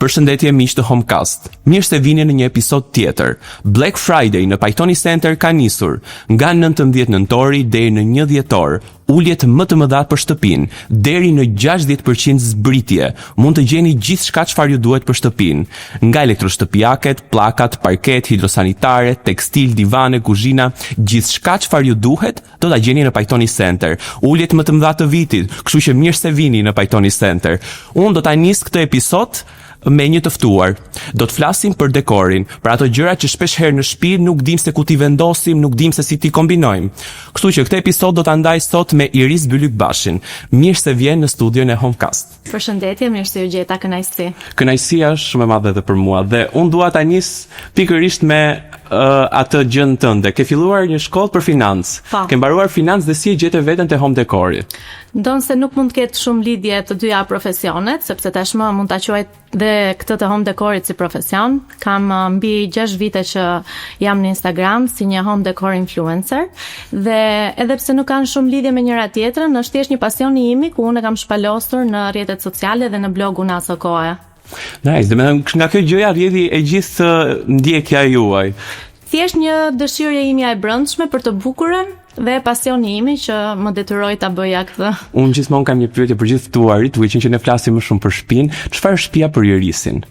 Përshëndetje miq të Homecast. Mirë se vini në një episod tjetër. Black Friday në Pajtoni Center ka nisur. Nga 19 nëntori deri në 1 dhjetor, uljet më të mëdha për shtëpinë, deri në 60% zbritje. Mund të gjeni gjithçka çfarë ju duhet për shtëpinë, nga elektroshtëpiaket, pllakat, parket, hidrosanitare, tekstil, divane, kuzhina, gjithçka çfarë ju duhet, do ta gjeni në Pajtoni Center. Uljet më të mëdha të vitit, kështu që mirë se vini në Pajtoni Center. Unë do ta nis këtë episod me një të ftuar. Do të flasim për dekorin, për ato gjëra që shpesh herë në shtëpi nuk dim se ku t'i vendosim, nuk dim se si t'i kombinojmë. Kështu që këtë episod do ta ndaj sot me Iris Bylykbashin. Mirë se vjen në studion e Homecast. Përshëndetje, mirë se ju gjeta, kënaqësi. Kënaqësia është shumë e madhe edhe për mua dhe unë dua ta nis pikërisht me atë gjën tënde. Ke filluar një shkollë për financë. Ke mbaruar financë dhe si e gjete veten te home decori? Ndonë se nuk mund të ketë shumë lidhje të dyja profesionet, sepse tashmë mund ta quaj dhe këtë të home decorit si profesion. Kam mbi 6 vite që jam në Instagram si një home decor influencer dhe edhe pse nuk kanë shumë lidhje me njëra tjetrën, është thjesht një pasion i imi ku unë kam shpalosur në rrjetet sociale dhe në blogun asë kohë. Nice, dhe nga kjo gjëja rrjedhi e gjithë ndjekja juaj. Thjesht një dëshirë e imja e brendshme për të bukurën dhe pasioni imi që më detyroi ta bëja këtë. Unë gjithmonë kam një pyetje për gjithë ftuarit, duke qenë që ne flasim më shumë për shtëpinë. Çfarë është shtëpia për Irisin?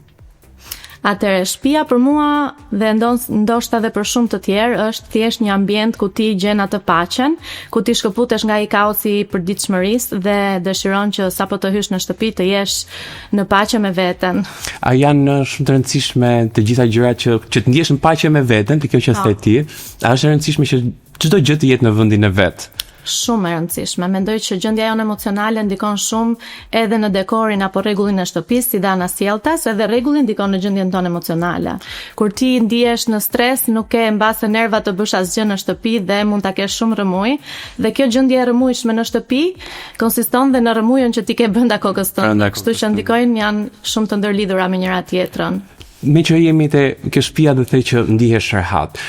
Atëherë, shtëpia për mua dhe ndoshta edhe për shumë të tjerë është thjesht një ambient ku ti gjen atë paqen, ku ti shkëputesh nga i kaosi i përditshmërisë dhe dëshiron që sapo të hysh në shtëpi të jesh në paqe me veten. A janë shumë të rëndësishme të gjitha gjërat që të ndihesh në paqe me veten, kjo që the ti? A është e rëndësishme që çdo gjë të jetë në vendin e vet? Shumë e rëndësishme. Mendoj që gjendja jonë emocionale ndikon shumë edhe në dekorin apo rregullin e shtëpisë, si Dana sjelltas, edhe rregulli ndikon në gjendjen tonë emocionale. Kur ti ndihesh në stres, nuk ke mbase nerva të bësh asgjë në shtëpi dhe mund ta kesh shumë rrëmuj, dhe kjo gjendje e rrëmujshme në shtëpi konsiston dhe në rrëmujën që ti ke brenda kokës tënde. Kështu që ndikojnë, janë shumë të ndërlidhura me njëra tjetrën. Me që jemi te kjo shtëpia dhe the që ndihesh rehat.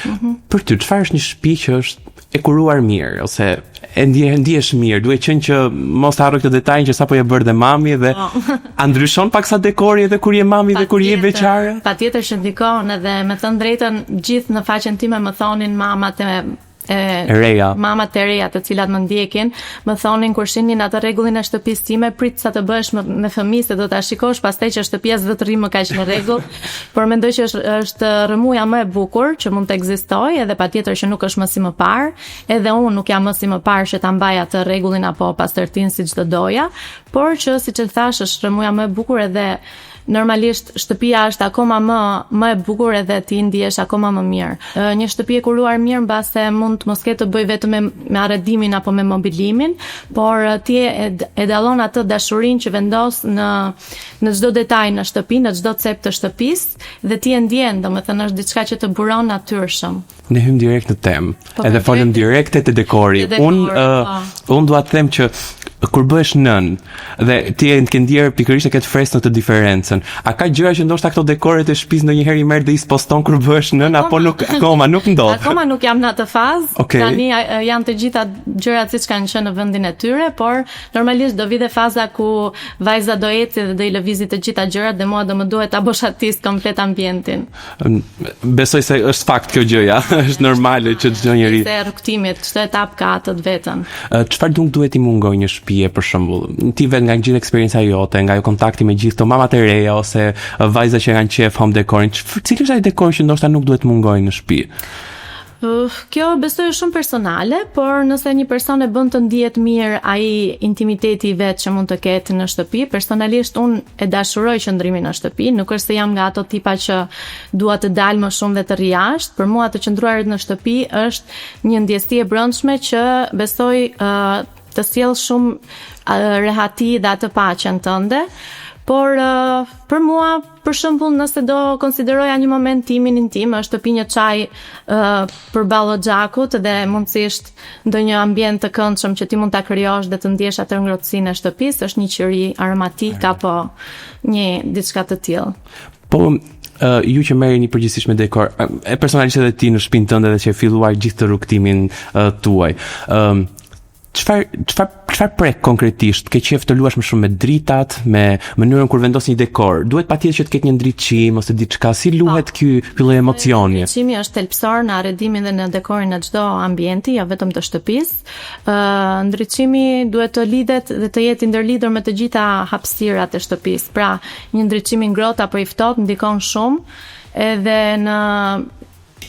Për ty, çfarë është një shtëpi që është e kuruar mirë ose e ndihesh mirë? Duhet qenë që mos harro këtë detaj që sapo e bër dhe mami dhe a ndryshon paksa dekori edhe kur je mami dhe kur je veçare? Patjetër që ndikon, edhe me thënë drejtën gjithë në faqen time më thonin mamat mamat e reja të cilat më ndjekin, më thonin kur shihnin atë rregullin e shtëpisë time, prit sa të bësh me fëmijë se do ta shikosh pastaj që shtëpia s'do të rri më kaq në rregull, por mendoj që është rrëmuja më e bukur që mund të ekzistojë, edhe patjetër që nuk është më si më parë, edhe unë nuk jam më si më parë që ta mbaj atë rregullin apo pastërtinë siç do doja, por që siç e thash është rrëmuja më e bukur edhe normalisht shtëpia është akoma më e bukur edhe ti ndihesh akoma më mirë. Një shtëpi e kuruar mirë mbase mund të mos ketë të bëjë vetëm me arredimin apo me mobilimin, por ti e dallon atë dashurinë që vendos në çdo detaj në shtëpi, në çdo cep të shtëpisë dhe ti e ndjen, domethënë është diçka që të buron natyrshëm. Ne hym direkt në temë. Edhe folëm direkt te dekori. Unë dua të them që kur bëhesh nën dhe ti e ke ndier pikërisht e ke fresën të diferencën. A ka gjëra që ndoshta këto dekoret e shtëpisë ndonjëherë i merr dhe i poston kur bëhesh nën apo nuk akoma nuk ndodh? Akoma nuk jam në atë fazë. Okay. Tani janë të gjitha gjërat siç kanë qenë në vendin e tyre, por normalisht do vi dhe faza ku vajza do eci dhe do i lëvizi të gjitha gjërat dhe mua do më duhet ta boshatis komplet ambientin. Besoj se është fakt kjo gjëja, është normale që çdo njeri. Se rrugtimit, çdo etap ka atë të vetën. Çfarë nuk duhet i mungoj një shtëpie për shembull? Ti vetë nga gjithë eksperjenca jote, nga kontakti me gjithë këto mamat e reja ose vajza që kanë qef home decorin, cili është ai dekor që ndoshta nuk duhet mungojë në shtëpi? Kjo besoj shumë personale, por nëse një person e bën të ndihet mirë ai intimiteti i vet që mund të ketë në shtëpi, personalisht unë e dashuroj qëndrimin në shtëpi, nuk është se jam nga ato tipa që dua të dal më shumë dhe të rri jashtë. Për mua të qëndruarit në shtëpi është një ndjesi e brendshme që besoj të sjell shumë rehati dhe atë paqen tënde. Por për mua, për shembull, nëse do konsideroja një moment timin intim, është të pi një çaj përballë xhakut dhe mundësisht ndonjë ambient të këndshëm që ti mund ta krijosh dhe të ndjesh atë ngrohtësinë e shtëpisë, është një qiri aromatik apo një diçka të tillë. Po ju që merreni përgjithsisht me dekor, e personalisht edhe ti në shtëpinë tënde dhe që e filluar gjithë të rrugtimin tuaj. Çfarë çfarë prek konkretisht? Ke qef të luash më shumë me dritat, me mënyrën kur vendos një dekor? Duhet patjetër që të ketë një ndriçim ose diçka. Si luhet ky lloj emocioni? Ndriçimi është thelpsor në arredimin dhe në dekorin e çdo ambienti, jo vetëm të shtëpisë. Ndriçimi duhet të lidhet dhe të jetë i ndërlidhur me të gjitha hapësirat e shtëpisë. Pra, një ndriçim i ngrohtë apo i ftohtë ndikon shumë edhe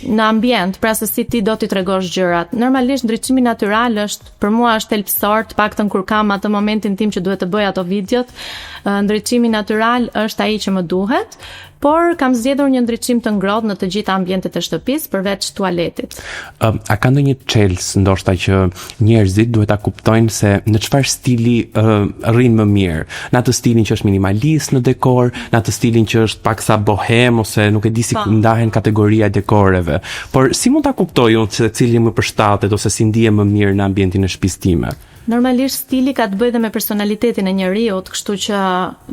në ambient, pra se si ti do t'i tregosh gjërat. Normalisht ndriçimi natyral për mua është thelpsor, të paktën kur kam atë momentin tim që duhet të bëj ato videot, ndriçimi natyral është ai që më duhet, por kam zgjedhur një ndriçim të ngrohtë në të gjitha ambientet e shtëpisë përveç tualetit. A ka ndonjë çelës ndoshta që njerëzit duhet ta kuptojnë se në çfarë stili rrin më mirë? Në atë stilin që është minimalist në dekor, në atë stilin që është paksa bohem ose nuk e di si ndahen kategoria e dekoreve. Por si mund ta kuptoj unë se cili më përshtatet ose si ndihem më mirë në ambientin e shtëpisë time? Normalisht stili ka të bëjë dhe me personalitetin e njeriut, kështu që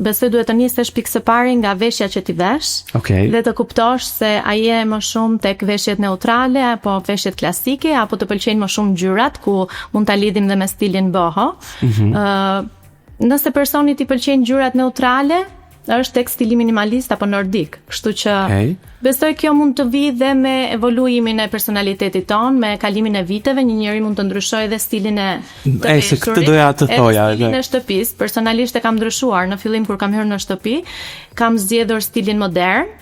besoj duhet të nisesh pikë së pari nga veshja që ti vesh, dhe të kuptosh se a je më shumë tek veshjet neutrale apo veshjet klasike, apo të pëlqejnë më shumë ngjyrat, ku mund ta lidhim dhe me stilin boho. Nëse personit i pëlqejnë ngjyrat neutrale, është tek stili minimalist apo nordik. Kështu që besoj kjo mund të vi dhe me evoluimin e personalitetit ton, me kalimin e viteve, një njeri mund të ndryshojë dhe stilin e të veshurit, se këtë doja të thoja, edhe stilin e shtëpisë. Personalisht e kam ndryshuar. Në fillim kur kam hyrë në shtëpi, kam zgjedhur stilin modern.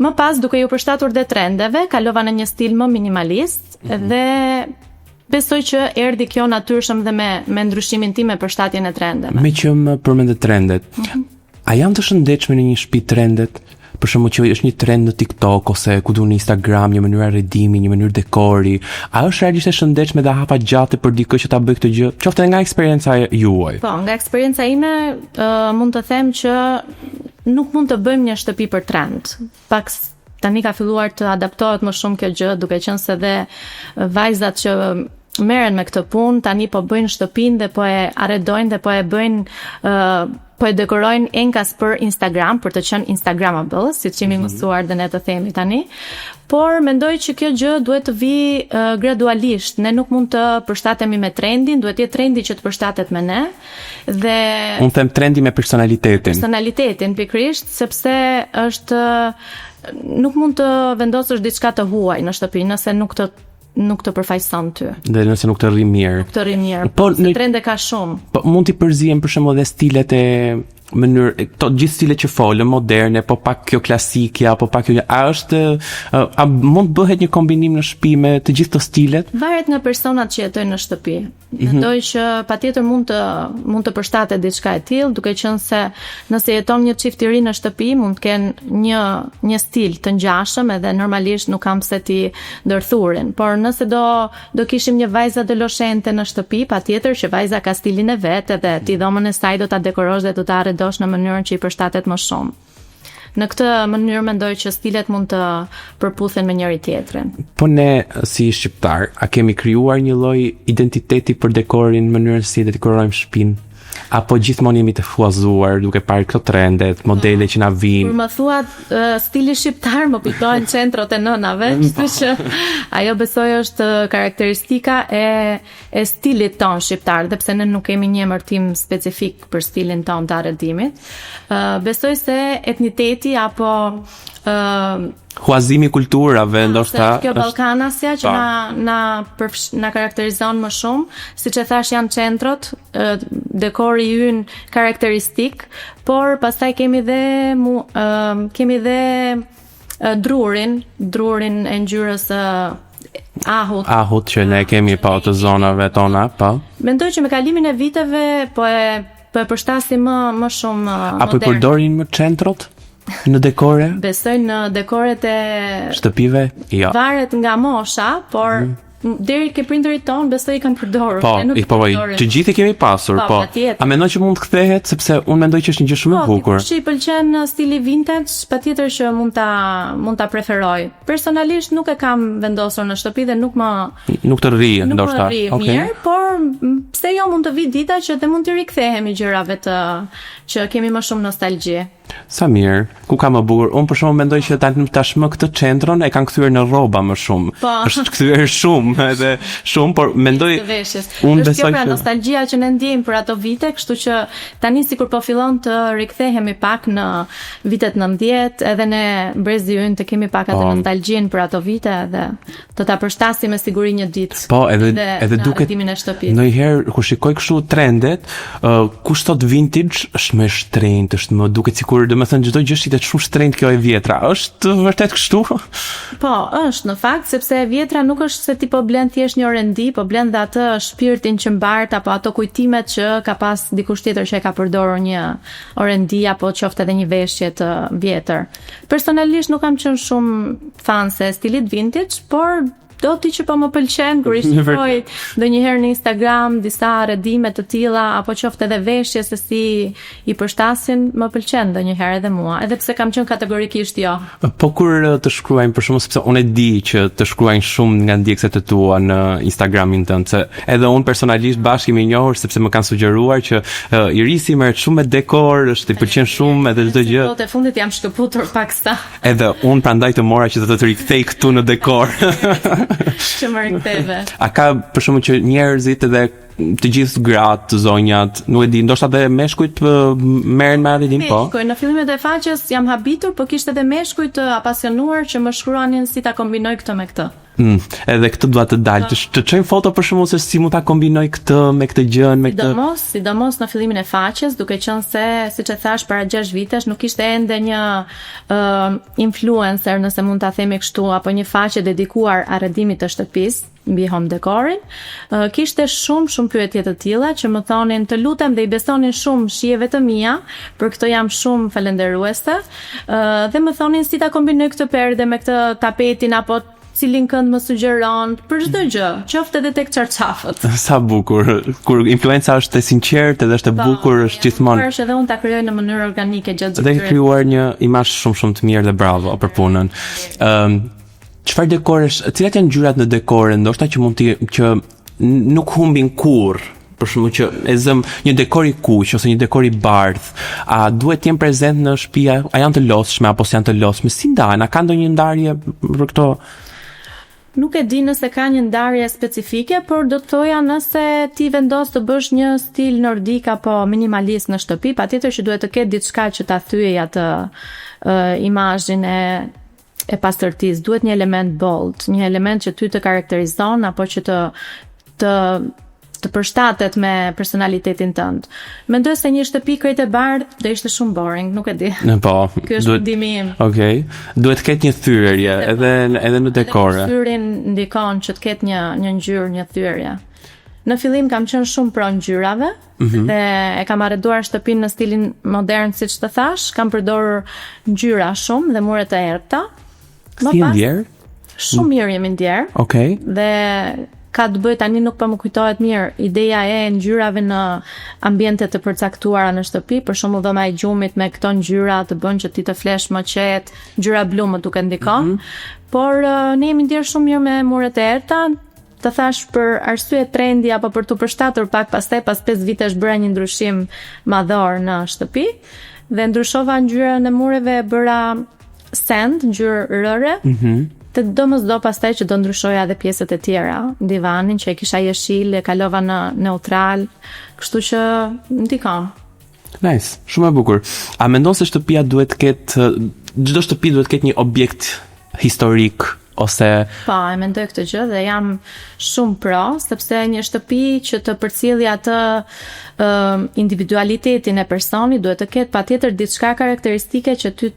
Më pas, duke ju përshtatur dhe trendeve, kalova në një stil më minimalist dhe besoj që erdhi kjo natyrshëm dhe me ndryshimin tim me përshtatjen e trendeve. Me që më përmendet trendet. A janë të shëndetshme në një shtëpi trendet? Për shembull që është një trend në TikTok ose ku duhet në Instagram, një mënyrë arredimi, një mënyrë dekori, a është realisht e shëndetshme dhe hapa gjatë për dikë që ta bëj këtë gjë? Qoftë nga eksperienca juaj. Po, nga eksperienca ime mund të them që nuk mund të bëjmë një shtëpi për trend. Pak tani ka filluar të adaptohet më shumë kjo gjë, duke qenë se dhe vajzat që merren me këtë punë tani po bëjnë shtëpinë dhe po e arredojnë dhe po e bëjnë po e dekorojnë enkas për Instagram, për të qenë Instagrammable, siç jemi mësuar dhe ne të themi tani. Por mendoj që kjo gjë duhet të vi gradualisht. Ne nuk mund të përshtatemi me trendin, duhet të jetë trendi që të përshtatet me ne. Dhe unë them trendi me personalitetin. Personalitetin pikërisht, sepse nuk mund të vendosësh diçka të huaj në shtëpi, nëse nuk të përfaqëson ty. Dhe nëse nuk të rri mirë. Nuk të rri mirë. Po trende ka shumë. Po mund t'i përzihen për shembull edhe stilet e mënyrë, gjithë stilet që folën, moderne, po pak kjo klasikja, po pak kjo, a mund bëhet një kombinim në shtëpi me të gjithë të stilet? Varet nga personat që jetojnë në shtëpi. Mendoj që patjetër mund të përshtatet diçka e tillë, duke qenë se nëse jeton një çift i ri në shtëpi, mund të kenë një stil të ngjashëm edhe normalisht nuk kam pse ti ndërthurin. Por nëse do kishim një vajzë adoleshente në shtëpi, patjetër që vajza ka stilin e vet edhe ti dhomën e saj do ta dekorosh dhe do ta arredosh në mënyrën që i përshtatet më shumë. Në këtë mënyrë mendoj që stilet mund të përputhen me njëri tjetrin. Po ne si shqiptar, a kemi krijuar një lloj identiteti për dekorin, mënyrën si dekorojmë shtëpinë? Apo gjithmonë jemi të fuazuar duke parë këto trendet, modele që na vijnë? Kur më thua stili shqiptar, më kujtojnë centrot e nënave, kështu që ajo besoj është karakteristika e stilit ton shqiptar, dhe pse ne nuk kemi një emërtim specifik për stilin ton të arredimit. Besoj se etniteti apo huazimi kulturave ndoshta kjo ballkanasja që na karakterizon më shumë, siç e thash janë centrot, dekori ynë karakteristik, por pastaj kemi dhe drurin e ngjyrës ahut që ne kemi pa të zonave tona, pa. Mendoj që me kalimin e viteve po e përshtasim më shumë apo i përdorin më centrot në dekore? Besoj në dekoret e shtëpive? Jo. Varet nga mosha, por deri ke prindërit ton besoj i kanë përdorur. Të gjithë kemi pasur, po. A mendon që mund të kthehet, sepse unë mendoj që është një gjë shumë e bukur. Po, i pëlqen stili vintage, patjetër që mund ta preferoj. Personalisht nuk e kam vendosur në shtëpi dhe nuk të rri ndoshta. Mirë, por pse jo mund të vi dita që dhe mund të rikthehemi gjërave që kemi më shumë nostalgji. Sa mirë, ku ka më bukur. Unë për shkak mendoj që tashmë këtë qendron e kanë kthyer në rroba më shumë. Po. Është kthyer shumë, edhe shumë, por mendoj unë besoj që nostalgjia që ne ndjejmë për ato vite, kështu që tani sikur po fillon të rikthehemi pak në vitet 90, edhe ne brezi ynë të kemi pak atë nostalgjinë për ato vite dhe do ta përshtasim me siguri një ditë. Po, edhe duket ndonjëherë kur shikoj kështu trendet, kush thot vintage është më shtrenjtë, është më duket sikur domethënë çdo gjë shitet shumë shtrenjtë kjo e vjetra. Është vërtet kështu? Po, është në fakt sepse e vjetra nuk është se ti po blen thjesht një R&D, po blen dhe atë shpirtin që mbart apo ato kujtimet që ka pas dikush tjetër që e ka përdorur një R&D apo qoftë edhe një veshje të vjetër. Personalisht nuk kam qenë shumë fan se stilit vintage, por do ti që po më pëlqen kur i shikoj ndonjëherë në Instagram disa redime të tilla apo qoftë edhe veshje se si i përshtasin, më pëlqen ndonjëherë edhe mua, edhe pse kam qenë kategorikisht jo. Po kur të shkruajnë për shkakun sepse unë e di që të shkruajnë shumë nga ndjekësit e tua në Instagramin tënd, se edhe unë personalisht bashkë jemi njohur sepse më kanë sugjeruar që i risi merret shumë me dekor, është i pëlqen shumë edhe çdo gjë. Po te fundit jam shkëputur paksa. Edhe unë prandaj të mora që të rikthej këtu në dekor. Që më riktheve. A ka për shkakun që njerëzit edhe të gjithë gratë, zonjat, nuk e di, ndoshta edhe meshkujt merren me atë dim po. Në fillimet e faqes jam habitur, por kishte edhe meshkuj të apasionuar që më shkruanin si ta kombinoj këtë me këtë. Edhe këtë dua të dalë, të çojmë foto për shkakun se si mund ta kombinoj këtë me këtë gjën, me këtë. Sidomos në fillimin e faqes, duke qenë se siç e thash para 6 vitesh nuk ishte ende një influencer, nëse mund ta themi kështu, apo një faqe dedikuar arredimit të shtëpisë mbi home decorin. Kishte shumë pyetje të tilla që më thonin të lutem dhe i besonin shumë shijeve të mia, për këtë jam shumë falënderuese, dhe më thonin si ta kombinoj këtë perde me këtë tapetin apo cilin kënd më sugjeron për çdo gjë, qoftë edhe tek çarçafët. Sa bukur, kur influenca është e sinqertë edhe është e bukur, është gjithmonë. Është edhe unë ta krijoj në mënyrë organike gjatë dhe krijuar një imazh shumë të mirë dhe bravo për punën. Çfarë dekoresh, cilat janë ngjyrat në dekore, ndoshta që mund që nuk humbin kurrë? Për shembull që e zëm një dekor i kuq ose një dekor i bardh, a duhet të jenë prezent në shtëpi, a janë të lodhshme apo s'janë të lodhshme? Si ndahen? A ka ndonjë ndarje për këto? Nuk e di nëse ka një ndarje specifike, por do të thoja nëse ti vendos të bësh një stil nordik apo minimalist në shtëpi, patjetër që duhet të ketë diçka që ta thyej atë imazhin e pastërtisë. Duhet një element bold, një element që ty të karakterizon apo që të përshtatet me personalitetin tënd. Mendoj se një shtëpi krejt e bardh do ishte shumë boring, nuk e di. Po. Ky është mendimi im. Okej. Duhet të ketë një thyrje edhe në dekore. Thyrin ndikon që të ketë një ngjyrë, një thyrje. Në fillim kam qenë shumë pro ngjyrave, dhe e kam arreduar shtëpinë në stilin modern siç të thash, kam përdorur ngjyra shumë dhe mure të errta. Si ndjer? Shumë mirë jemi ndjer. Okej. Dhe ka të bëjë tani nuk po më kujtohet mirë ideja e ngjyrave në ambiente të përcaktuara në shtëpi, për shembull dhoma e gjumit me këto ngjyra të bën që ti të flesh më qetë, ngjyra blu më duket ndikon. Por ne jemi ndier shumë mirë me muret e errta, të thash për arsye trendi apo për të përshtatur pak pastaj pas 5 vitesh bëra një ndryshim madhor në shtëpi dhe ndryshova ngjyrën e mureve, bëra sand, ngjyrë rëre. Të domosdo pastaj që do ndryshoja edhe pjesët e tjera, divanin që e kisha jeshil, e kalova në neutral, kështu që ndikon. Nice, shumë e bukur. A mendon se shtëpia duhet të ketë, çdo shtëpi duhet të ketë një objekt historik ose? Po, e mendoj këtë gjë dhe jam shumë pro, sepse një shtëpi që të përcjellë atë individualitetin e personit duhet të ketë patjetër diçka karakteristike që ty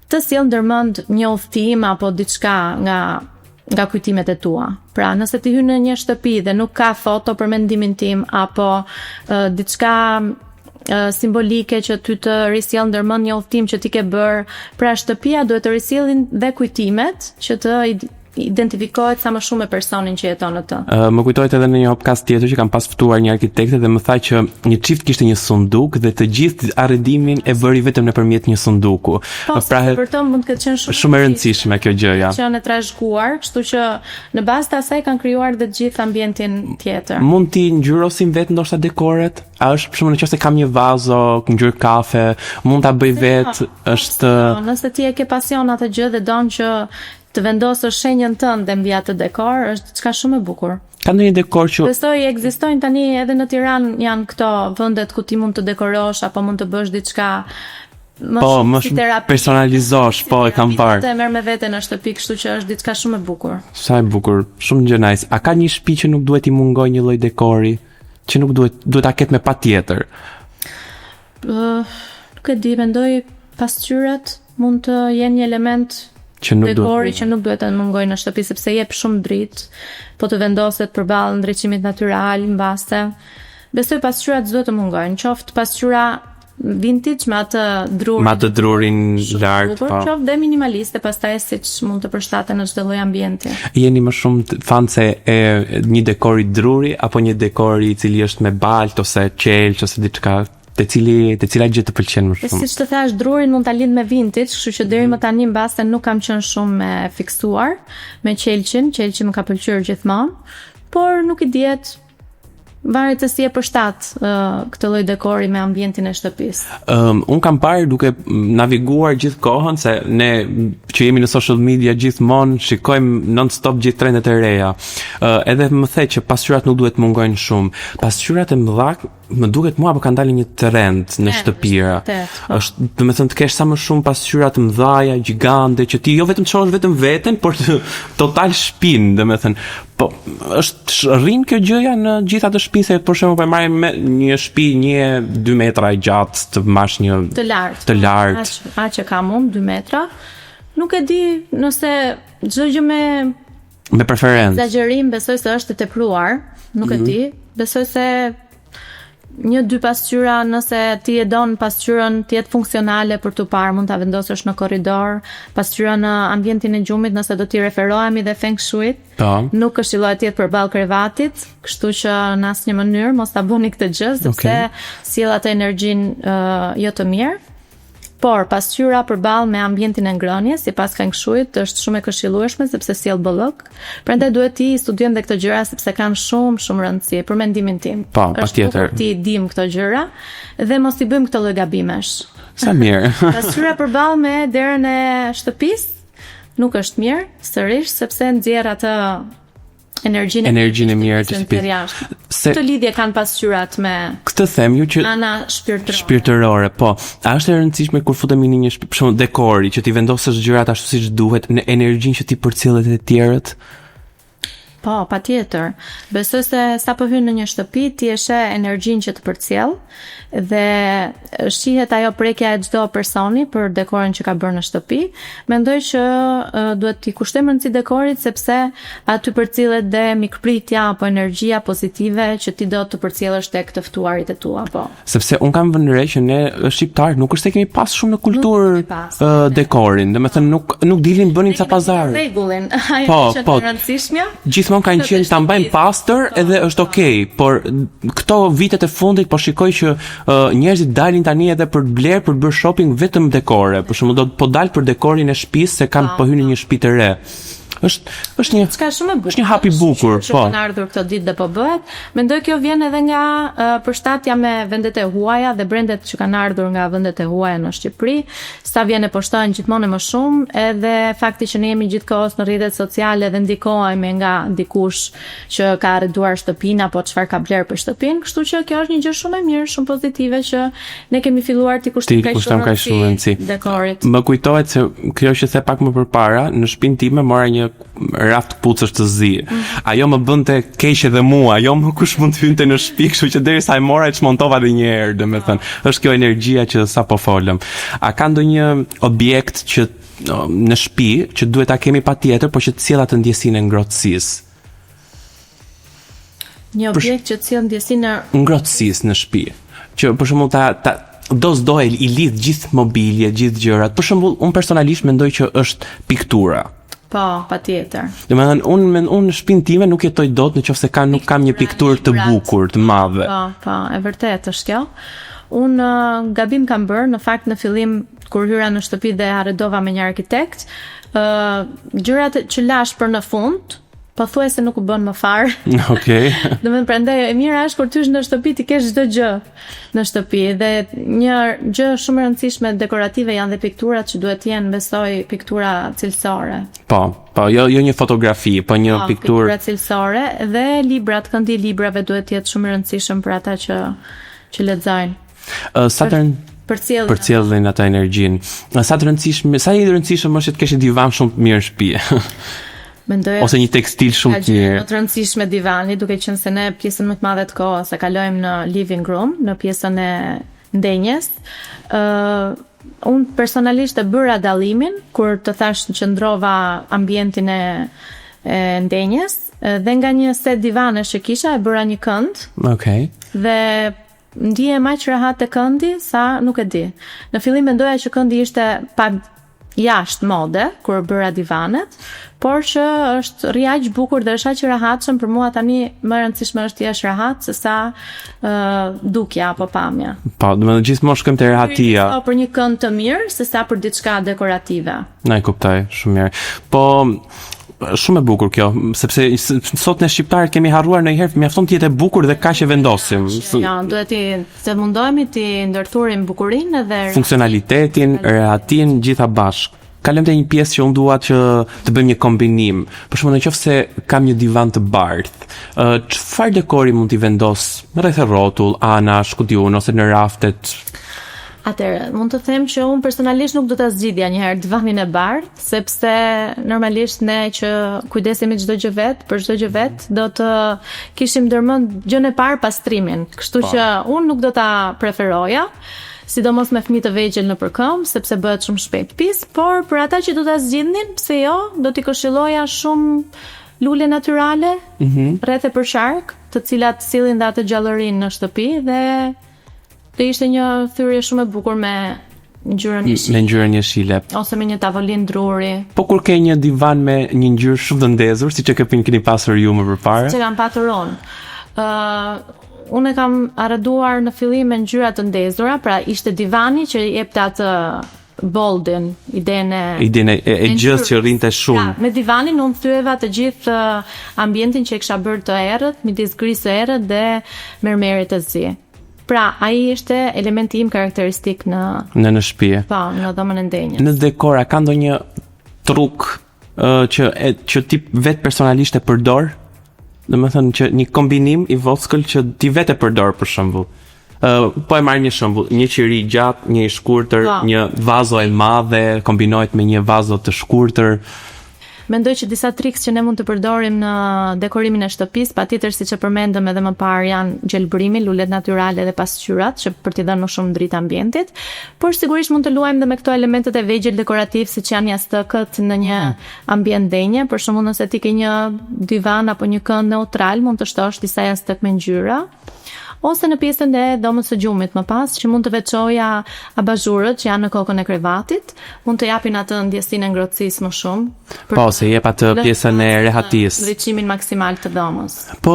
të sjell ndërmend një udhtim apo diçka nga kujtimet e tua. Pra, nëse ti hyn në një shtëpi dhe nuk ka foto për mendimin tim apo diçka simbolike që ty të risjell ndërmend një udhtim që ti ke bër, pra shtëpia duhet të risjellin dhe kujtimet që të identifikohet sa më shumë me personin që jeton në të. Më kujtohet edhe në një podcast tjetër që kam pas ftuar një arkitekte dhe më tha që një çift kishte një sunduk dhe të gjithë arritimin e bëri vetëm nëpërmjet një sunduku. Pra për të mund të ketë qenë shumë e rëndësishme kjo gjëja. Që janë trashëguar, kështu që në bazë të asaj kanë krijuar dhe të gjithë ambientin tjetër. Mund t'i ngjyrosim vetë ndoshta dekoret? A është për shembull nëse kam një vazo, ngjyrë kafe, mund ta bëj vetë, është nëse ti e ke pasion atë gjë dhe don që të vendosësh shenjën tënde mbi atë dekor, është diçka shumë e bukur. Ka ndonjë dekor që besoj ekzistojnë tani edhe në Tiranë, janë këto vendet ku ti mund të dekorosh apo mund të bësh diçka më shumë personalizosh, e kam parë. Të merr me vete në shtëpi, kështu që është diçka shumë e bukur. Sa e bukur, shumë gjë nice. A ka një shtëpi që nuk duhet i mungojë një lloj dekori, që nuk duhet ta ketë me patjetër? Nuk e di, mendoj pasqyrat mund të jenë një element dekori që nuk duhet të mungojë në shtëpi sepse jep shumë dritë, po të vendoset përballë ndriçimit natyral mbase. Besoj pasqyrat s'duhet të mungojnë, qoftë pasqyra vintage me atë drurin. Me atë drurin lart, po. Qoftë dhe minimaliste, pastaj siç mund të përshtaten në çdo lloj ambienti. Jeni më shumë fanse e një dekori druri apo një dekori i cili është me balt ose qelç ose diçka? Te cila gjë të pëlqen më shumë? Siç të thash, drurin mund ta lind me vintage, kështu që deri më tani mbase nuk kam qenë shumë me fiksuar me qelçin më ka pëlqyer gjithmonë, por nuk i diet. Varet se si e përshtat këtë lloj dekori me ambientin e shtëpisë. Un kam parë duke naviguar gjithë kohën se ne që jemi në social media gjithmonë shikojmë non-stop gjithë trendet e reja. Edhe më the që pasqyrat nuk duhet të mungojnë shumë. Pasqyrat e mëdha më duket mua po ka ndalë një trend në shtëpira. Është, do të thënë, të kesh sa më shumë pasqyra të mëdha, gjigante, që ti jo vetëm të shohësh vetëm veten, por total shtëpinë, do të thënë. Po, është rrin kjo gjëja në gjithë atë shtëpi, se për shembull po marrim një shtëpi 1-2 metra e gjatë të marrësh një të lartë. Aq që kam unë 2 metra. Nuk e di nëse çdo gjë me preferencë. Exagjerim besoj se është e tepruar, nuk e di. Besoj se 1-2 pasqyra, nëse ti e don pasqyrën të jetë funksionale për tu parë, mund ta vendosësh në korridor, pasqyra në ambientin e gjumit, nëse do t'i referohemi dhe feng shuit, nuk këshillohet të jetë përballë krevatit, kështu që në asnjë mënyrë mos ta bëni këtë gjë, sepse sjell atë energjinë jo të mirë. Por pasqyra përballë me ambientin e ngrënies, sipas feng shuit, është shumë e këshillueshme sepse sjell bollok. Prandaj duhet ti studion dhe këto gjëra sepse kanë shumë rëndësi për mendimin tim. Po, patjetër. Ti dim këto gjëra dhe mos i bëjmë këto lloj gabimesh. Sa mirë. Pasqyra përballë me derën e shtëpisë nuk është mirë, sërish sepse nxjerr atë energjinë e mirë të shtëpisë. Këtë lidhje kanë pasqyrat me këtë them ju që ana shpirtërore, po. A është e rëndësishme kur futemi në një shtëpi, për shembull dekori, që ti vendosësh gjërat ashtu siç duhet, në energjinë që ti përcjellet e tjerët? Po, patjetër. Besoj se sa po hyn në një shtëpi, ti e sheh energjinë që të përcjell dhe shihet ajo prekja e çdo personi për dekorin që ka bërë në shtëpi. Mendoj që duhet t'i kushtojmë rëndësi dekorit sepse aty përcjellet dhe mikpritja apo energjia pozitive që ti do të përcjellësh tek të ftuarit e tua, po. Sepse un kam vënë re që ne shqiptarët nuk është se kemi pas shumë në kulturë dekorin, domethënë nuk dilin bënin ca pazar. Rregullin, ajo që është e rëndësishme. Gjithmonë kanë qenë ta mbajnë pastër edhe është okay, por këto vitet e fundit po shikoj që njerëzit dalin tani edhe për bler, për bërë shopping vetëm dekore. Për shembull, do po dal për dekorin e shtëpisë se kanë po hyrë në një shtëpi të re. Është një çka shumë e bukur. Është një hap i bukur, po. Kanë ardhur këto ditë dhe po bëhet. Mendoj kjo vjen edhe nga përshtatja me vendet e huaja dhe brendet që kanë ardhur nga vendet e huaja në Shqipëri, sa vjen e poshtojnë gjithmonë më shumë, edhe fakti që ne jemi gjithkohës në rrjetet sociale dhe ndikohemi nga dikush që ka arrenduar shtëpinë apo çfarë ka bler për shtëpinë, kështu që kjo është një gjë shumë e mirë, shumë pozitive që ne kemi filluar të kushtojmë kaq shumë rëndësi dekorit. Më kujtohet se kjo që the pak më përpara, në shtëpinë time mora një raft kpucësh të zi. Ajo më bënte keq edhe mua, jo më kush mund të hynte në shtëpi, kështu që derisa e mora e çmontova edhe një herë, domethënë. Është kjo energjia që sapo folëm. A ka ndonjë objekt që në shtëpi që duhet ta kemi patjetër, por që të sjell atë ndjesinë e ngrohtësisë? Një objekt që të sjell ndjesinë e ngrohtësisë në shtëpi. Që për shembull do i lidh gjithë mobiljet, gjithë gjërat. Për shembull, unë personalisht mendoj që është piktura. Po, patjetër. Domethënë unë në shtëpinë time nuk jetoj dot nëse nuk kam një pikturë të bukur, të madhe. Po, e vërtetë është kjo. Unë gabim kam bërë, në fakt në fillim kur hyra në shtëpi dhe arredova me një arkitekt, gjërat që lash për në fund, pothuajse nuk u bën më fare. Okej. Domethënë prandaj e mira është kur ty në shtëpi ti kesh çdo gjë në shtëpi dhe një gjë shumë e rëndësishme dekorative janë dhe pikturat që duhet të jenë besoj piktura cilësore. Po, jo një fotografi, po një pikturë. Piktura cilësore dhe librat, këndi librave duhet të jetë shumë e rëndësishëm për ata që lexojnë. Përcjellin ata energjinë. Sa i rëndësishëm është të kesh divan shumë të mirë në shtëpi. Ose një tekstil shumë të mirë. Ka gjë të rëndësishme divani, duke qenë se ne pjesën më të madhe të kohës e kalojmë në living room, në pjesën e ndenjes. Unë personalisht e bëra dallimin kur të thash në qëndrova ambientin e ndenjes dhe nga një set divanesh që kisha e bëra një kënd. Okej. Dhe ndihem aq rehat te këndi sa nuk e di. Në fillim mendoja që këndi ishte pa jashtë mode kur bëra divanet, por që është aq bukur dhe është aq i rehatshëm. Për mua tani më e rëndësishme është të jesh rehat se sa dukja apo pamja. Po, domethënë gjithmonë shkojmë te rehatia. Po, për një kënd të mirë se sa për diçka dekorative. Na e kuptoj, shumë mirë. Po shumë e bukur kjo, sepse sot ne shqiptarët kemi harruar ndonjëherë mjafton të jetë e bukur dhe kaq e vendosim. Ja, duhet të mundohemi të ndërthurim bukurinë dhe funksionalitetin, rehatin gjitha bashkë. Kalojmë te një pjesë që unë dua që të bëjmë një kombinim. Për shembull, nëse kam një divan të bardhë, çfarë dekori mund t'i vendos rreth rrotull, anash, ku diun, ose në raftet? Atëherë, mund të them që unë personalisht nuk do ta zgjidhja një herë divanin e bardh, sepse normalisht ne që kujdesemi çdo gjë vet, për çdo gjë vet, do të kishim ndërmend gjën e parë pastrimin. Kështu që unë nuk do ta preferoja, sidomos me fëmijë të vegjël në përkëmbë, sepse bëhet shumë shpejt pis, por për ata që do ta zgjidhnin, pse jo, do t'i këshilloja shumë lule natyrale, rreth e përshark, të cilat sillin dhe atë gjallërinë në shtëpi dhe do ishte një thyrje shumë e bukur me ngjyrën jeshile. Ose me një tavolinë druri. Po kur ke një divan me një ngjyrë shumë të ndezur, siç e keni pasur ju më përpara? Siç e kam pasur unë. Unë e kam arreduar në fillim me ngjyra të ndezura, pra ishte divani që jepte atë boldin, idenë e gjës që rrinte shumë. Ja, me divanin unë thyeva të gjithë ambientin që e kisha bërë të errët, midis grisë së errët dhe mermerit të zi. Pra, ai ishte elementi im karakteristik në shtëpi. Po, në dhomën e ndenjes. Në dekora ka ndonjë truk që ti vetë personalisht e përdor? Domethënë që një kombinim i voskël që ti vetë e përdor për shembull. Po e marrim një shembull, një qiri gjatë, një i shkurtër, një vazo e madhe kombinohet me një vazo të shkurtër. Mendoj që disa triks që ne mund të përdorim në dekorimin e shtëpisë, patjetër siç e përmendëm edhe më parë, janë gjelbrimi, lulet natyrale dhe pasqyrat, që për t'i dhënë më shumë dritë ambientit, por sigurisht mund të luajmë edhe me këto elementet e vegjël dekorativ, siç janë jastëkët në një ambient denje. Për shembull, nëse ti ke një divan apo një kënd neutral, mund të shtosh disa jastëk me ngjyra. Ose në pjesën e dhomës së gjumit më pas, që mund të veçoja abazhurët që janë në kokën e krevatit, mund të japin atë ndjesinë e ngrohtësisë më shumë. Po, se jep atë pjesën e rehatisë. Ndriçimin maksimal të dhomës. Po,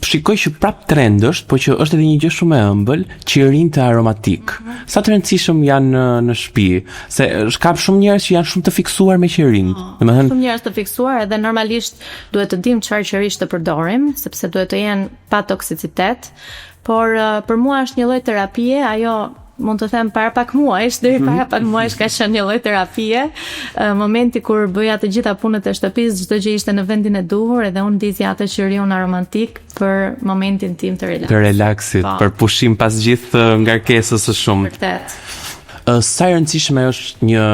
shikoj që prap trend është, po që është edhe një gjë shumë e ëmbël, qirinjtë aromatik. Sa të rëndësishëm janë në shtëpi, se ka shumë njerëz që janë shumë të fiksuar me qirinj. Shumë njerëz të fiksuar edhe normalisht duhet të dimë çfarë qirish të përdorim, sepse duhet të jenë pa toksicitet. Por për mua është një lloj terapie, ajo mund të them para pak muajsh, deri para pak muajsh ka qenë një lloj terapie. Momenti kur bëja të gjitha punët e shtëpisë, çdo gjë ishte në vendin e duhur, edhe unë ndizja atë qiriun aromatik për momentin tim të relaksit. Të relaksit, për pushim pas gjithë ngarkesës së shumë. Vërtet. Sa e rëndësishme është një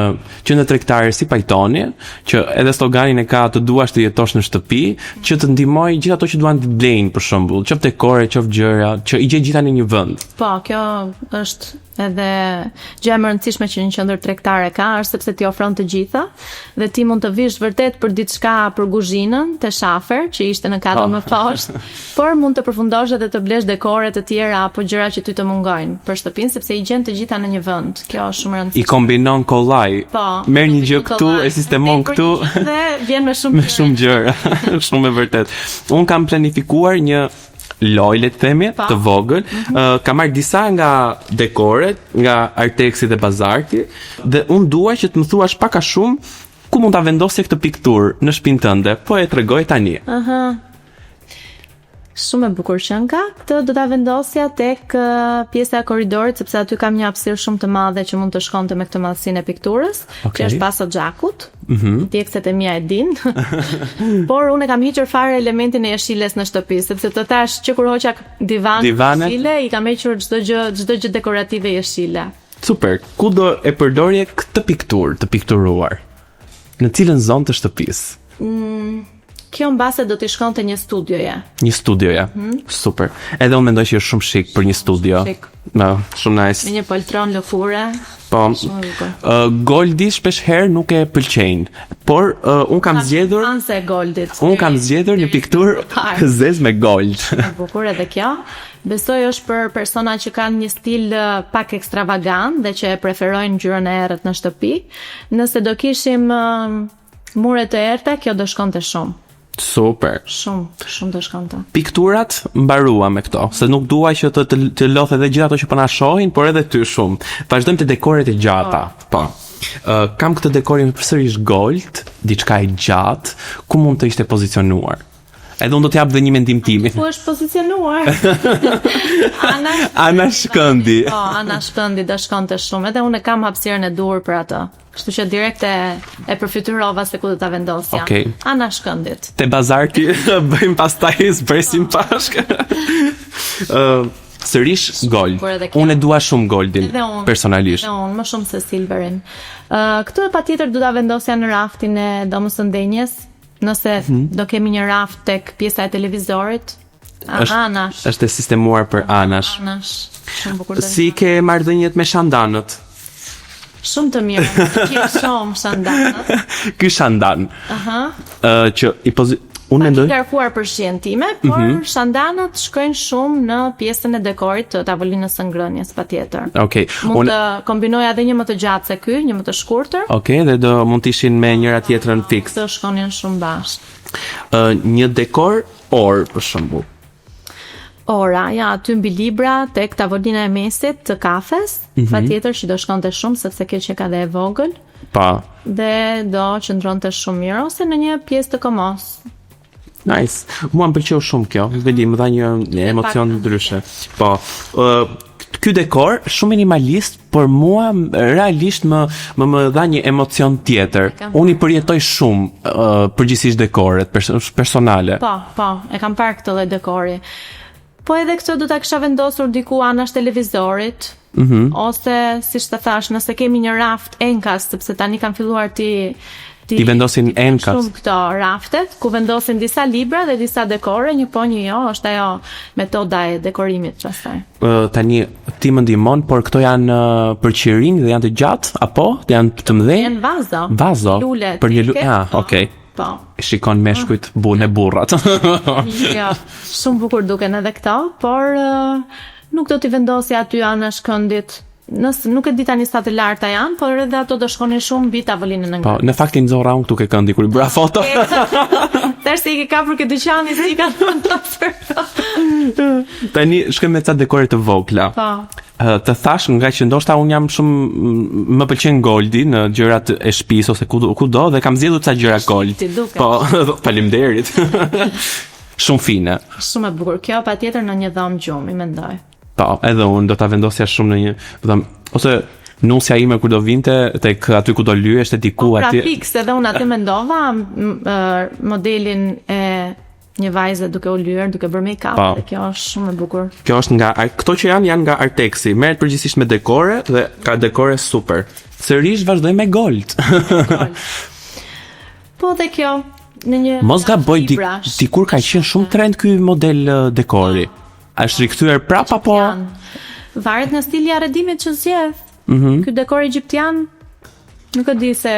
qendër tregtare si Pajtoni, që edhe sloganin e ka të duash të jetosh në shtëpi, që të ndihmoj gjithë ato që duan të blejnë, për shembull, qoftë dekore, qoftë gjëra, që i gjej gjitha në një vend. Po, kjo është edhe gjë e më rëndësishme që një qendër tregtare ka është sepse ti ofron të gjitha dhe ti mund të vish vërtet për diçka për kuzhinën te shafer që ishte në katër më poshtë, por mund të përfundosh edhe të blesh dekore të tjera apo gjëra që ty të mungojnë për shtëpinë sepse i gjen të gjitha në një vend. Kjo është shumë e rëndësishme. I kombinon kollaj. Merr një gjë këtu, e sistemon këtu dhe vjen me shumë gjëra. Shumë e vërtet. Un kam planifikuar një lojë, le të themi, të vogël. Kam marrë disa nga dekoret, nga Artexi dhe Bazarti, dhe unë dua që të më thuash pak a shumë ku mund ta vendosje këtë pikturë në shtëpinë tënde, po e tregoj tani. Shumë e bukur që nga. Këtë do ta vendosja tek pjesa e korridorit sepse aty kam një hapësirë shumë të madhe që mund të shkonte me këtë madhësinë e pikturës, që është pas xhakut. Djegëset e mia e din. Por unë kam hequr fare elementin e jeshilës në shtëpi, sepse të thash që kur hoqa divanet jeshile, i kam hequr çdo gjë dekorative jeshile. Super. Ku do e përdorje këtë pikturë të pikturuar? Në cilën zonë të shtëpisë? Kjo mbase do t'i shkonte një studioje. Një studioje. Super. Edhe unë mendoj që është shumë shik për një studio. Shumë nice. Me një poltron lëkure. Po. Goldi shpesh herë nuk e pëlqejnë, por unë kam zgjedhur Unë kam zgjedhur një pikturë zez me gold. E bukur edhe kjo. Besoj është për persona që kanë një stil pak ekstravagant dhe që e preferojnë ngjyrën e errët në shtëpi. Nëse do kishim mure të errta, kjo do shkonte shumë. Super. Shumë do shkonte. Pikturat mbarua me këto, se nuk dua që të lodh edhe gjithë ato që po na shohin, por edhe ty shumë. Vazhdojmë te dekoret e gjata. Po. Kam këtë dekorin përsërisht gold, diçka e gjatë, ku mund të ishte pozicionuar? Edhe unë do t'jap dhe një mendim timin. Ku është pozicionuar? Ana Shkëndi. Ana Shkëndi do shkonte shumë, edhe unë kam hapësirën e duhur për atë. Kështu që direkt e përfytyrova se ku do ta vendosja. Ana Shkëndit. Te Bazarti bëjmë pastaj zbresim bashkë. Sërish gold. Unë e dua shumë goldin, personalisht. Dhe unë, më shumë se silverin. Këtu e patjetër do ta vendosja në raftin e domës së ndenjes. Nëse do kemi një raft tek pjesa e televizorit, anash. Është e sistemuar për anash. Shumë bukur. Si ke marrëdhëniet me shandanët? Shumë të mirë. Ke shumë shandanët. Ky shandan. Që unë mendoj kërkuar për shijen time, por shandanët shkojnë shumë në pjesën e dekorit të tavolinës së ngrënies, patjetër. Mund të kombinoj edhe një më të gjatë se ky, një më të shkurtër. Dhe do mund të ishin me njëra tjetrën fiks. Të shkonin shumë bashkë. Një dekor or për shembull. Ora, aty mbi libra tek tavolina e mesit të kafes, patjetër që do shkonte shumë sepse kjo që ka dhe e vogël. Dhe do qëndronte shumë mirë ose në një pjesë të komos. Nice. Mua më pëlqeu shumë kjo. Më dha një emocion ndryshe. Ky dekor shumë minimalist, por mua realisht më dha një emocion tjetër. Unë i përjetoj shumë përgjithsisht dekoret personale. E kam parë këtë lloj dekori. Po edhe këtë do ta kisha vendosur diku anash televizorit. Ose siç ta thash, nëse kemi një raft enkas, sepse tani kanë filluar ti vendosin enkas. Shumë këto raftet, ku vendosin disa libra dhe disa dekore, një po një jo, është ajo metoda e dekorimit pastaj. Tani ti më ndihmon, por këto janë për qirin dhe janë të gjatë, apo janë të mëdhenj? Janë vazo. Lule. Për një lule. Shikon meshkujt e burrat. Shumë bukur duken edhe këto, por nuk do t'i vendosja aty ana Shkëndit. Nësë nuk e di tani sa të larta janë, por edhe ato do shkonin shumë mbi tavolinën e ngrënies. Në fakt i nxorra unë këtu ke këndi kur i bëra foto. Tash se i ke kapur ke dyqani si ka vendosur. Tani shkojmë me ca dekore të vogla. Të thash nga që ndoshta unë jam shumë më pëlqen goldi në gjërat e shtëpisë ose kudo dhe kam zgjedhur ca gjëra gold. Faleminderit. Shumë fine. Shumë e bukur. Kjo patjetër në një dhomë gjumi, mendoj. Edhe unë do ta vendosja shumë në një, ose nusja ime kur do vinte tek aty ku do lyesh te diku aty. Fiks, edhe unë aty mendova modelin e një vajze duke u lyer, duke bërë make-up, dhe kjo është shumë e bukur. Kjo është këto që janë nga Artexi, merret përgjithsisht me dekore dhe ka dekore super. Sërish vazhdoj me gold. Po dhe kjo në një mos gaboj dikur ka qenë shumë trend ky model dekori. Është rikthyer prapa po? Varet nga stili i arredimit që zgjedh. Ky dekor egjiptian nuk e di se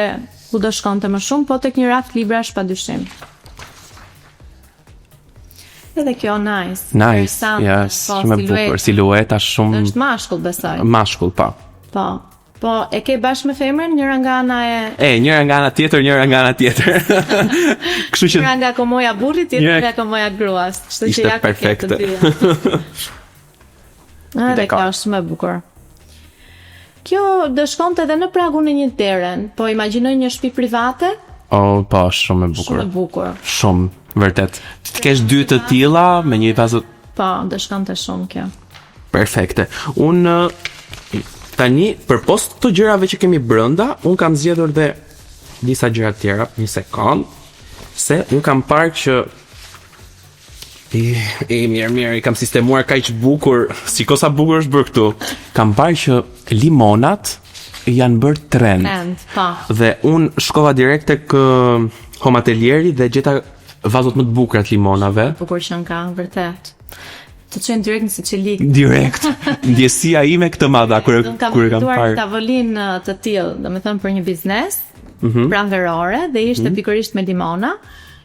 ku do shkonte më shumë, po tek një raft librash padyshim. Edhe kjo nice. Nice, yes, shumë e bukur, silueta shumë... Është mashkull, besoj. Mashkull, po. Po, e ke bashkë me femrën, njëra nga ana njëra nga ana tjetër, njëra nga ana tjetër. Kështu që... Njëra nga komoja burrit, tjetër nga komoja gruas. Kështu që ja ka këtë të dyja. Edhe kjo është shumë e bukur. Kjo do shkonte edhe në pragun e një deren, po imagjinoj një shtëpi private. Po, shumë e bukur. Shumë e bukur. Shumë, vërtet. Të kesh dy të tilla me një vazë. Po, do shkonte shumë kjo. Perfekte. Unë tani, për post të gjërave që kemi brenda, unë kam zgjedhur dhe disa gjëra tjera, një sekond, se unë kam parë që mirë, i kam sistemuar kaq bukur, siko sa bukur është bërë këtu. Kam parë që limonat janë bërë trend. Dhe unë shkova direkt tek Home Atelieri dhe gjeta vazot më të bukura të limonave. Bukur që ka, vërtet. Të çojnë direkt në Sicili. Direkt. Ndjesia ime këtë madha kur e kam parë. Një tavolinë të tillë, domethënë për një biznes, pranverore dhe ishte pikërisht me limona.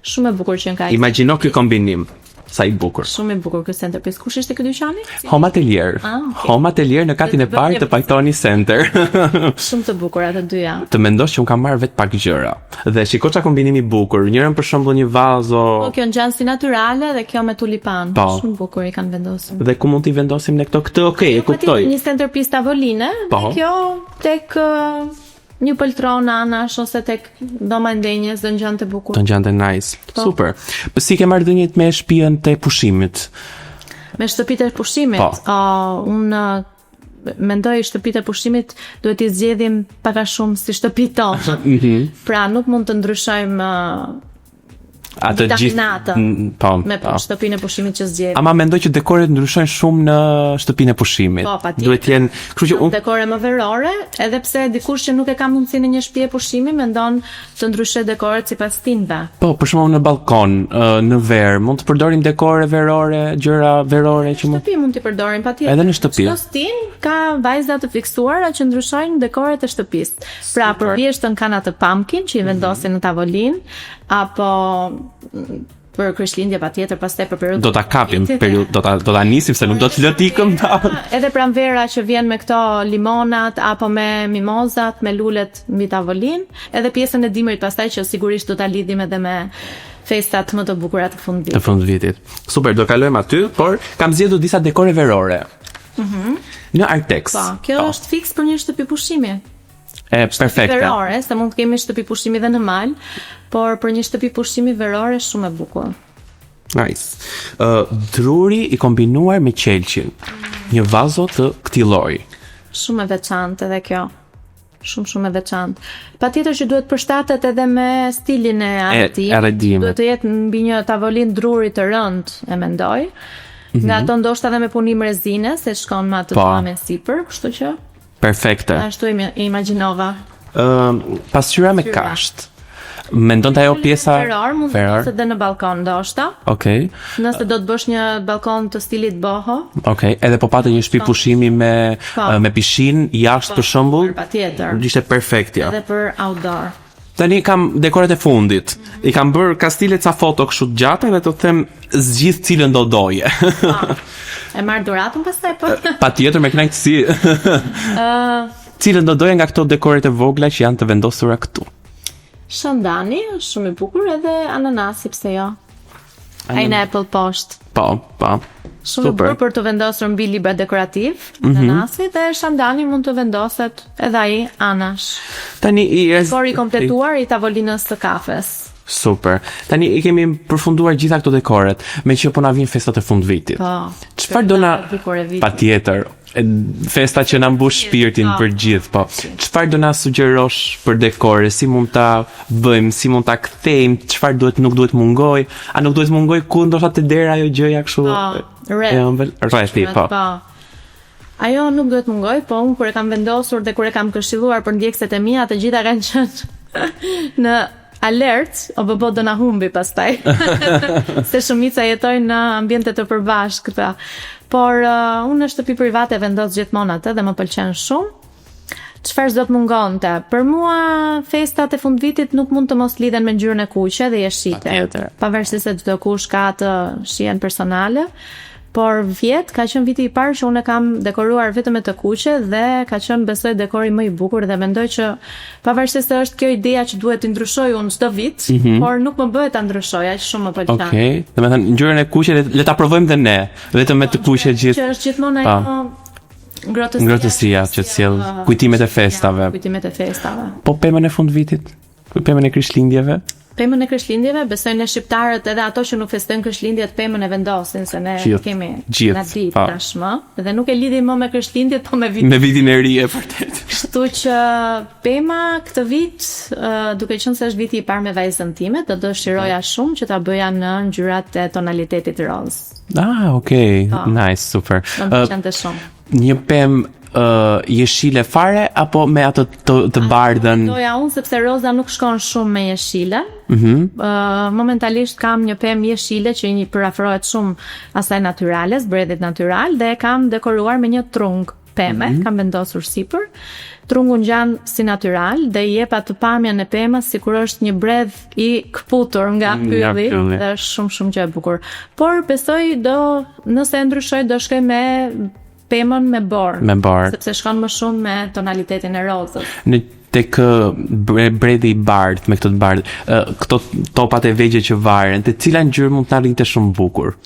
Shumë e bukur që ka. Imagjino ky kombinim. Sa i bukur. Shumë i bukur ky Centerpiece. Kush ishte ky dyqani? Home Atelier. Okay. Home Atelier në katin e parë të Pajtoni Center. Shumë të bukur ato dyja. Të mendosh që un kam marrë vetë pak gjëra. Dhe shiko çka kombinimi i bukur. Njërin për shembull një vazo. Po kjo ngjan si natyrale dhe kjo me tulipan. Shumë bukur i kanë vendosur. Dhe ku mund t'i vendosim ne këto? Këtë, okay, e kuptoj. Një Centerpiece tavoline. Dhe kjo tek një poltron anash ose tek doma ndenjes do ngjante bukur. Do ngjante nice. Super. Po si ke marrëdhëniet me shtëpinë të pushimit? Me shtëpitë e pushimit? Unë mendoj shtëpitë e pushimit duhet i zgjedhim pak a shumë si shtëpitë tonë. Pra nuk mund të ndryshojmë atë gjithë me shtëpinë e pushimit që zgjedhim. Ama mendoj që dekoret ndryshojnë shumë në shtëpinë e pushimit. Duhet të jenë, kështu që dekore më verore, edhe pse dikush që nuk e ka mundësinë në një shtëpi e pushimi mendon të ndryshojë dekoret sipas stinëve. Po, për shembull në balkon, në ver, mund të përdorim dekore verore, gjëra verore që mund. Në shtëpi mund t'i përdorim patjetër. Edhe në shtëpi. Çdo stin ka vajza të fiksuara që ndryshojnë dekoret e shtëpisë. Pra, për thjeshtën kanë atë pumpkin që i vendosin në tavolinë, apo për Krishtlindje patjetër, pastaj për periudhë. Do ta kapim periudhë, do ta nisim se nuk do të lët ikëm. Edhe pranvera që vjen me këto limonat apo me mimozat, me lulet mbi tavolinë, edhe pjesën e dimrit pastaj që sigurisht do ta lidhim edhe me festat më të bukura të fundvitit. Të fundvitit. Super, do kalojmë aty, por kam zgjedhur disa dekore verore. Në Artex. Po, kjo është fiks për një shtëpi pushimi. Perfekte. Verore, se mund të kemi shtëpi pushimi dhe në mal, por për një shtëpi pushimi verore shumë e bukur. Nice. Druri i kombinuar me qelçin. Një vazo të këtij lloji. Shumë e veçantë edhe kjo. Shumë e veçantë. Patjetër që duhet përshtatet edhe me stilin e arredimit. Duhet të jetë mbi një tavolinë druri të rënd, e mendoj. Nga ato ndoshta edhe me punim rezine, se shkon me atë me sipër, kështu që perfekte. Ashtu e imagjinova. Pasqyra me kasht. Mendon të ajo pjesa mund të ose dhe në balkon ndoshta. Okej. Nëse do të bësh një balkon të stilit boho. Okej, edhe po patë një shtëpi pushimi me pishinë jashtë për shembull. Patjetër. Ishte perfekt ja. Edhe për outdoor. Tani kam dekoret e fundit. I kam bërë kastile ca foto kështu të gjata dhe të them zgjidh cilën do doje. E marr duratën pastaj po. Patjetër me kënaqësi. Cilën do doje nga këto dekoret e vogla që janë të vendosura këtu? Shandani, shumë i bukur, edhe ananasi, pse jo? Pineapple poshtë. Po. Shumë i bukur për të vendosur mbi libra dekorativ, ananasi, dhe shandani mund të vendoset edhe ai anash. Tani dekori kompletuar i tavolinës së kafes. Super. Tani i kemi përfunduar gjitha këto dekoret, me që po na vijnë festat e fundvitit. Po. Çfarë do na patjetër, festa që na mbush shpirtin për gjithë, po. Çfarë do na sugjerosh për dekore, si mund ta bëjmë, si mund ta kthejmë, çfarë nuk duhet mungoj, a nuk duhet mungoj ku ndoshta te dera ajo gjëja kështu. Rreth, po. Ajo nuk duhet mungoj, po unë kur e kam vendosur dhe kur e kam këshilluar për ndjekësit e mia, të gjitha kanë qenë në alert, o bëbo do na humbi pastaj. Se shumica jetojnë në ambiente të përbashkëta. por unë në shtëpi private vendos gjithmonë atë dhe më pëlqen shumë. Çfarë do të mungonte? Për mua festat e fundvitit nuk mund të mos lidhen me ngjyrën e kuqe dhe jeshile. Pavarësisht se çdo kush ka atë shijen personale, por vjet ka qenë viti i parë që unë kam dekoruar vetëm me të kuqe dhe ka qenë besoj dekori më i bukur dhe mendoj që pavarësisht se është kjo ideja që duhet të ndryshoj unë çdo vit, por nuk më bëhet ta ndryshoj, aq shumë më pëlqen. Okej. Domethënë ngjyrën e kuqe le ta provojmë dhe ne, vetëm me të kuqe gjithë. Që është gjithmonë ajo ngrohtësia që sjell kujtimet e festave. Kujtimet e festave. Po pemën e fundvitit? Pemën e Krishtlindjeve? Pemën e Krishtlindjeve, besoj ne shqiptarët edhe ato që nuk festojnë Krishtlindjet pemën e vendosin se ne kemi na ditë tashmë dhe nuk e lidhim më me Krishtlindjet, po me vitin. Me vitin e ri e vërtet. Kështu që pema këtë vit, duke qenë se është viti i parë me vajzën time, do dëshiroja shumë që ta bëja në ngjyrat e tonalitetit roz. Okay. Nice, super. Më pëlqente shumë. Një pemë jeshile fare apo me atë të bardhën? Doja unë sepse roza nuk shkon shumë me jeshile. Momentalisht kam një pemë jeshile që i përafrohet shumë asaj natyrale, zbredhit natyral, dhe kam dekoruar me një trung peme, kam vendosur sipër. Trungu ngjan si natyral dhe i jep atë pamjen e pemës sikur është një bredh i kputur nga pylli dhe është shumë që e bukur. Por besoj nëse e ndryshoj do shkoj me pemën me bor, sepse shkon më shumë me tonalitetin e rozës. Në tek bredhi i bardh me këtë të bardh, këto topat e vegje që varen, të cila ngjyrë mund të arrinte shumë bukur?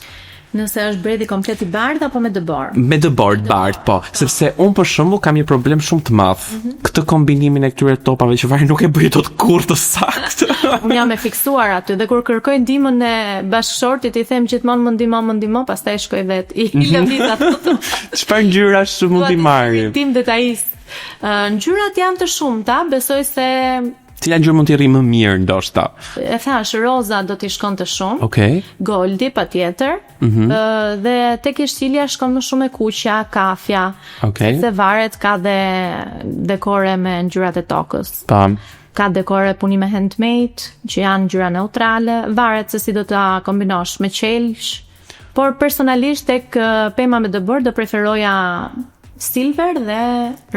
Nëse është bredhi komplet i bardh apo me dëbor? Me dëbor të bardh, po, sepse unë për shembull kam një problem shumë të madh. Këtë kombinimin e këtyre topave që varen nuk e bëj dot kurrë të saktë. Unë jam e fiksuar aty dhe kur kërkoj ndihmën e bashkëshortit i them gjithmonë më ndihmo, pastaj shkoj vet i lëviz ato. Çfarë ngjyrash mund t'i marrim? Tim detajist. Ngjyrat janë të shumta, besoj se cila ngjyrë mund t'i rri më mirë ndoshta? E thash, roza do t'i shkonte shumë. Okej. Goldi patjetër. Dhe tek jeshilja shkon më shumë e kuqja, kafja. Okej. Se varet ka dhe dekore me ngjyrat e tokës. Pam. Ka dekore punime handmade, që janë ngjyra neutrale, varet se si do ta kombinosh me qelsh. Por personalisht tek pema me dëbor do preferoja silver dhe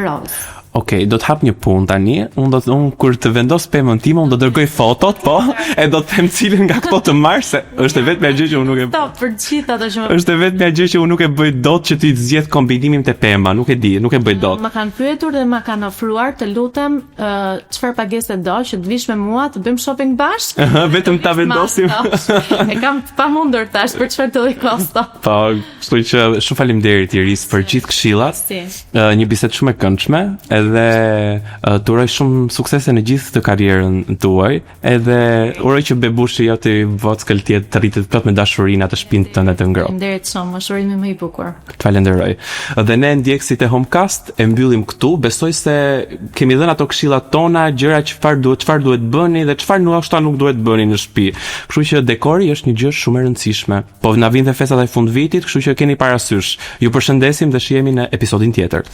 roz. Okej, do të hap një punë tani. Unë kur të vendos pemën time, unë do dërgoj fotot, po, e do të them cilën nga këto të marr, se është vetëm gjë që unë nuk e bëj. Për gjithë ato që është vetëm gjë që unë nuk e bëj dot, që ti zgjedh kombinimin te pema, nuk e di, nuk e bëj dot. Më kanë pyetur dhe më kanë ofruar, të lutem, çfarë pagese do që të vish me mua, të bëjmë shopping bashkë. Vetëm ta vendosim. E kam pamundur tash për çfarë do i kosto. Po, kështu që shumë faleminderit Iris për gjithë këshillat. Një bisedë shumë e këndshme. Dhe të uroj shumë suksese në gjithë të karrierën tuaj, edhe uroj që bebushi jo të vockël të rritet plot me dashurinë atë shtëpinë tënde të ngrohtë. Faleminderit shumë, është urimi më i bukur. Të falenderoj. Dhe ne ndjekësit e Homecast e mbyllim këtu. Besoj se kemi dhënë ato këshillat tona, gjëra çfarë duhet bëni dhe çfarë nuk duhet bëni në shtëpi. Kështu që dekori është një gjë shumë e rëndësishme. Po na vinë dhe festat e fundvitit, kështu që keni parasysh. Ju përshëndesim dhe shihemi në episodin tjetër.